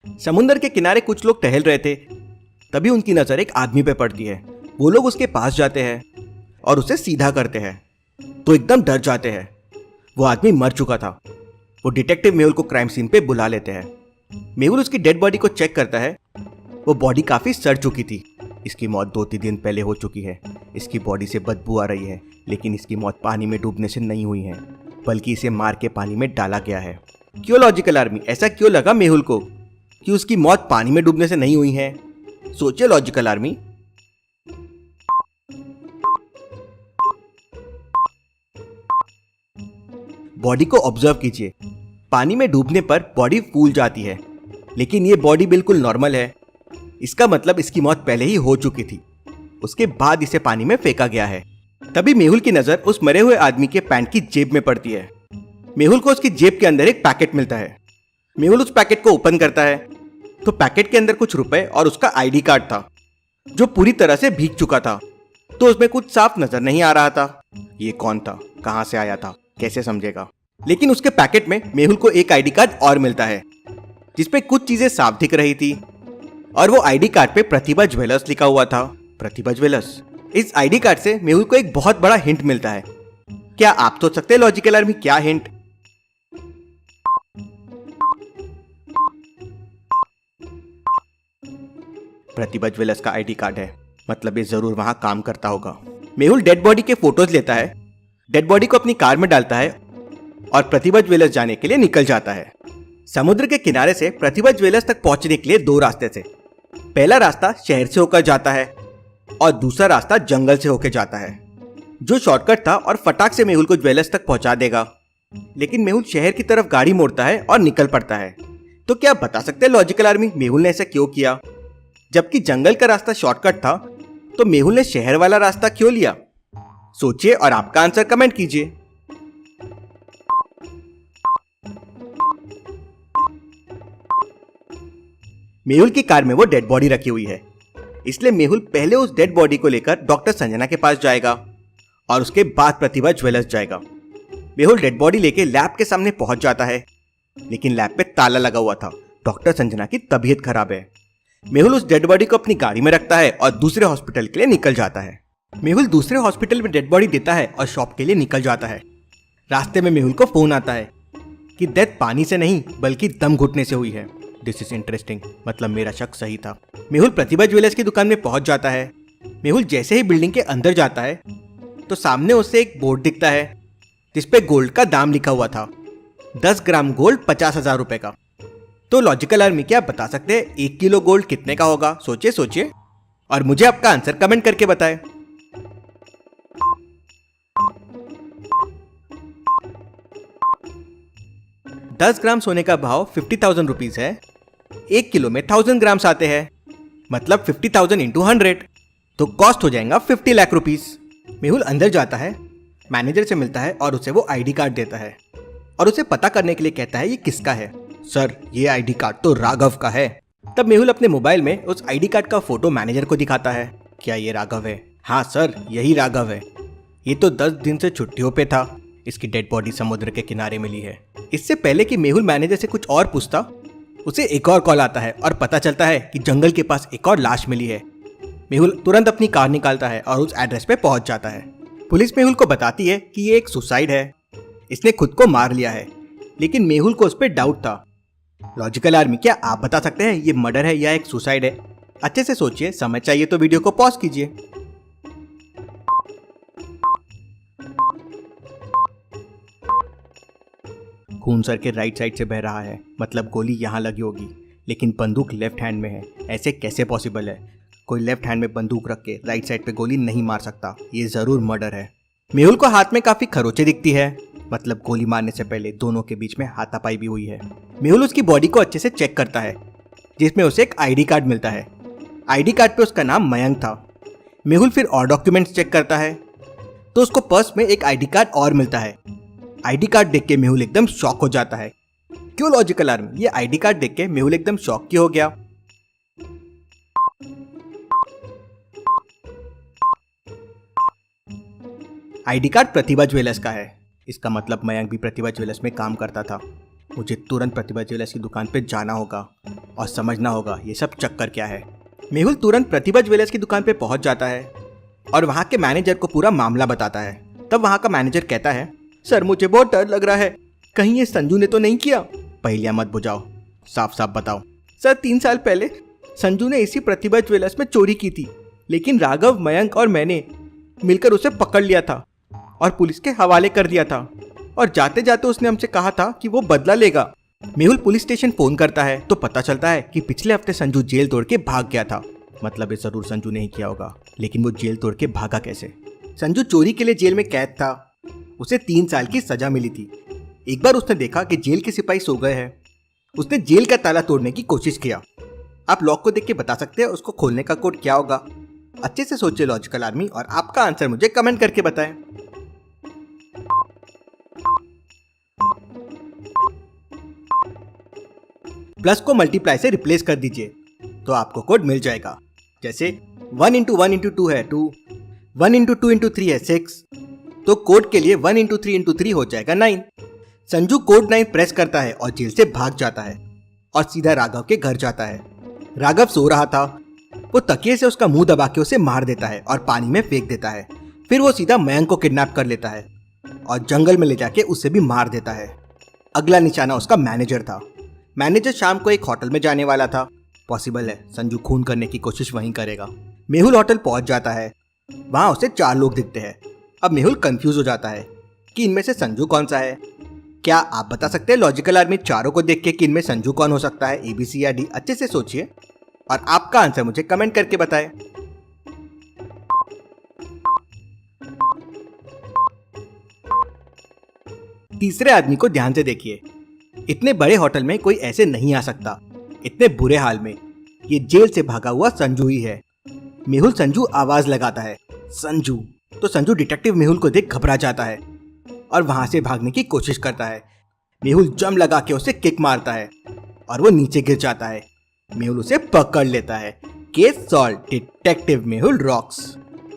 समुद्र के किनारे कुछ लोग टहल रहे थे। तभी उनकी नजर एक आदमी पे पड़ती है। वो लोग उसके पास जाते हैं और उसे सीधा करते हैं तो एकदम डर जाते हैं। वो आदमी मर चुका था। वो डिटेक्टिव मेहुल को क्राइम सीन पे बुला लेते हैं। मेहुल उसकी डेड बॉडी को चेक करता है। वो बॉडी काफी सड़ चुकी थी। इसकी मौत 2-3 दिन पहले हो चुकी है। इसकी बॉडी से बदबू आ रही है, लेकिन इसकी मौत पानी में डूबने से नहीं हुई है, बल्कि इसे मार के पानी में डाला गया है। क्यों लॉजिकल आर्मी, ऐसा क्यों लगा मेहुल को कि उसकी मौत पानी में डूबने से नहीं हुई है? सोचिए लॉजिकल आर्मी। बॉडी को ऑब्जर्व कीजिए। पानी में डूबने पर बॉडी फूल जाती है, लेकिन ये बॉडी बिल्कुल नॉर्मल है। इसका मतलब इसकी मौत पहले ही हो चुकी थी। उसके बाद इसे पानी में फेंका गया है। तभी मेहुल की नजर उस मरे हुए आदमी के पैंट की जेब में पड़ती है। मेहुल को उसकी जेब के अंदर एक पैकेट मिलता है। मेहुल उस पैकेट को ओपन करता है तो पैकेट के अंदर कुछ रुपए और उसका आईडी कार्ड था, जो पूरी तरह से भीग चुका था। तो उसमें कुछ साफ नजर नहीं आ रहा था। ये कौन था, कहां से आया था, कैसे समझेगा? लेकिन उसके पैकेट में मेहुल को एक आईडी कार्ड और मिलता है, जिसपे कुछ चीजें साफ दिख रही थी। और वो आईडी कार्ड पे प्रतिभा ज्वेलर्स लिखा हुआ था। प्रतिभा ज्वेलर्स। इस आईडी कार्ड से मेहुल को एक बहुत बड़ा हिंट मिलता है। क्या आप सोच सकते हैं लॉजिकल आर्मी, क्या हिंट? प्रतिभा ज्वेलर्स का आईडी कार्ड है, मतलब ये जरूर वहां काम करता होगा। मेहुल डेड बॉडी के फोटोज लेता है, डेड बॉडी को अपनी कार में डालता है और प्रतिभा ज्वेलर्स जाने के लिए निकल जाता है। समुद्र के किनारे से प्रतिभा ज्वेलर्स तक पहुंचने के लिए 2 रास्ते थे। पहला रास्ता शहर से होकर जाता है और दूसरा रास्ता जंगल से होकर जाता है, जो शॉर्टकट था और फटाक से मेहुल को ज्वेलर्स तक पहुंचा देगा। लेकिन मेहुल शहर की तरफ गाड़ी मोड़ता है और निकल पड़ता है। तो क्या आप बता सकते हैं लॉजिकल आर्मी, मेहुल ने ऐसा क्यों किया? जबकि जंगल का रास्ता शॉर्टकट था, तो मेहुल ने शहर वाला रास्ता क्यों लिया? सोचिए और आपका आंसर कमेंट कीजिए। मेहुल की कार में वो डेड बॉडी रखी हुई है, इसलिए मेहुल पहले उस डेड बॉडी को लेकर डॉक्टर संजना के पास जाएगा और उसके बाद प्रतिभा ज्वेलर्स जाएगा। मेहुल डेड बॉडी लेके लैब के सामने पहुंच जाता है, लेकिन लैब पे ताला लगा हुआ था। डॉक्टर संजना की तबीयत खराब है। मेहुल उस डेड बॉडी को अपनी गाड़ी में रखता है और दूसरे हॉस्पिटल के लिए निकल जाता है। मेहुल दूसरे हॉस्पिटल में डेड बॉडी देता है और शॉप के लिए निकल जाता है। रास्ते में मेहुल को फोन आता है कि डेथ पानी से नहीं बल्कि दम घुटने से हुई है। दिस इज इंटरेस्टिंग, मतलब मेरा शक सही था। मेहुल प्रतिभा ज्वेलर्स की दुकान में पहुंच जाता है। मेहुल जैसे ही बिल्डिंग के अंदर जाता है तो सामने उसे एक बोर्ड दिखता है, जिसपे गोल्ड का दाम लिखा हुआ था। 10 ग्राम गोल्ड 50,000 रुपए का। तो लॉजिकल आर्मी, क्या आप बता सकते हैं 1 किलो गोल्ड कितने का होगा? सोचिए सोचिए और मुझे आपका आंसर कमेंट करके बताएं। दस ग्राम सोने का भाव 50,000 रुपीज है। 1 किलो में 1000 ग्राम्स आते हैं, मतलब 50,000 इंटू 100, तो कॉस्ट हो जाएगा 50 लाख रुपीज। मेहुल अंदर जाता है, मैनेजर से मिलता है और उसे वो आईडी कार्ड देता है और उसे पता करने के लिए कहता है ये किसका है। सर, ये आईडी कार्ड तो राघव का है। तब मेहुल अपने मोबाइल में उस आईडी कार्ड का फोटो मैनेजर को दिखाता है। क्या ये राघव है? हाँ सर, यही राघव है। ये तो 10 दिन से छुट्टियों पे था। इसकी डेड बॉडी समुद्र के किनारे मिली है। इससे पहले कि मेहुल मैनेजर से कुछ और पूछता, उसे एक और कॉल आता है और पता चलता है कि जंगल के पास एक और लाश मिली है। मेहुल तुरंत अपनी कार निकालता है और उस एड्रेस पे पहुंच जाता है। पुलिस मेहुल को बताती है कि ये एक सुसाइड है, इसने खुद को मार लिया है, लेकिन मेहुल को उस पर डाउट था। लॉजिकल आर्मी, क्या आप बता सकते हैं ये मर्डर है या एक सुसाइड है? अच्छे से सोचिए, समय चाहिए तो वीडियो को पॉज कीजिए। खून सर के राइट साइड से बह रहा है, मतलब गोली यहाँ लगी होगी, लेकिन बंदूक लेफ्ट हैंड में है। ऐसे कैसे पॉसिबल है? कोई लेफ्ट हैंड में बंदूक रख के राइट साइड पे गोली नहीं मार सकता। ये जरूर मर्डर है। मेहुल को हाथ में काफी खरोंचे दिखती है, मतलब गोली मारने से पहले दोनों के बीच में हाथापाई भी हुई है। मेहुल उसकी बॉडी को अच्छे से चेक करता है, जिसमें उसे एक आईडी कार्ड मिलता है। आईडी कार्ड पे उसका नाम मयंक था। मेहुल फिर और डॉक्यूमेंट्स चेक करता है तो उसको पर्स में एक आईडी कार्ड और मिलता है। आईडी कार्ड देख के मेहुल एकदम शॉक हो जाता है। क्यों लॉजिकल आर्मी, ये आईडी कार्ड देख के मेहुल एकदम शॉक क्यों हो गया? आईडी कार्ड प्रतिभा ज्वेलर्स का है। इसका मतलब मयंक भी प्रतिभा ज्वेलर्स में काम करता था। मुझे तुरंत प्रतिभा ज्वेलर्स की दुकान पे जाना होगा और समझना होगा ये सब चक्कर क्या है। मेहुल तुरंत प्रतिभा ज्वेलर्स की दुकान पे पहुंच जाता है और वहाँ के मैनेजर को पूरा मामला बताता है। तब वहाँ का मैनेजर कहता है, सर मुझे बहुत डर लग रहा है, कहीं ये संजू ने तो नहीं किया। पहेलियां मत बुझाओ, साफ साफ बताओ। सर 3 साल पहले संजू ने इसी प्रतिभा ज्वेलर्स में चोरी की थी, लेकिन राघव, मयंक और मैंने मिलकर उसे पकड़ लिया था और पुलिस के हवाले कर दिया था, और जाते जाते उसने हमसे कहा था कि वो बदला लेगा। मेहुल पुलिस स्टेशन फोन करता है तो पता चलता है कि पिछले हफ्ते संजू जेल तोड़ के भाग गया था। मतलब ये जरूर संजू ने ही किया होगा, लेकिन वो जेल तोड़ के भागा कैसे? संजू चोरी के लिए जेल में कैद था, उसे 3 साल की सजा मिली थी। एक बार उसने देखा कि जेल के सिपाही सो गए हैं, उसने जेल का ताला तोड़ने की कोशिश किया। आप लॉक को देख के बता सकते हैं उसको खोलने का कोड क्या होगा? अच्छे से सोचिए लॉजिकल आर्मी, और आपका आंसर मुझे कमेंट करके बताएं। प्लस को मल्टीप्लाई से रिप्लेस कर दीजिए तो आपको कोड मिल जाएगा। जैसे 1 × 1 × 2 है 2, 1 × 2 × 3 है 6, तो कोड के लिए 1 × 3 × 3 हो जाएगा 9। संजू कोड 9 प्रेस करता है और जेल से भाग जाता है और सीधा राघव के घर जाता है। राघव सो रहा था, वो तकिए से उसका मुंह दबा के उसे मार देता है और पानी में फेंक देता है। फिर वो सीधा मयंक को किडनैप कर लेता है और जंगल में ले जाके उसे भी मार देता है। अगला निशाना उसका मैनेजर था। मैनेजर शाम को एक होटल में जाने वाला था। पॉसिबल है संजू खून करने की कोशिश वहीं करेगा। मेहुल होटल पहुंच जाता है, वहां उसे 4 लोग दिखते हैं। अब मेहुल कंफ्यूज हो जाता है कि इनमें से संजू कौन सा है। क्या आप बता सकते हैं लॉजिकल आर्मी चारों को देख के कि इनमें संजू कौन हो सकता है, ABC या D? अच्छे से सोचिए और आपका आंसर मुझे कमेंट करके बताएं। तीसरे आदमी को ध्यान से देखिए। इतने बड़े होटल में कोई ऐसे नहीं आ सकता, इतने बुरे हाल में। ये जेल से भागा हुआ संजू ही है। मेहुल संजू आवाज लगाता है, संजू। तो संजू डिटेक्टिव मेहुल को देख घबरा जाता है और वहां से भागने की कोशिश करता है। मेहुल जम लगा के उसे किक मारता है और वो नीचे गिर जाता है। मेहुल उसे पकड़ लेता है। Case solve, detective Mehul rocks.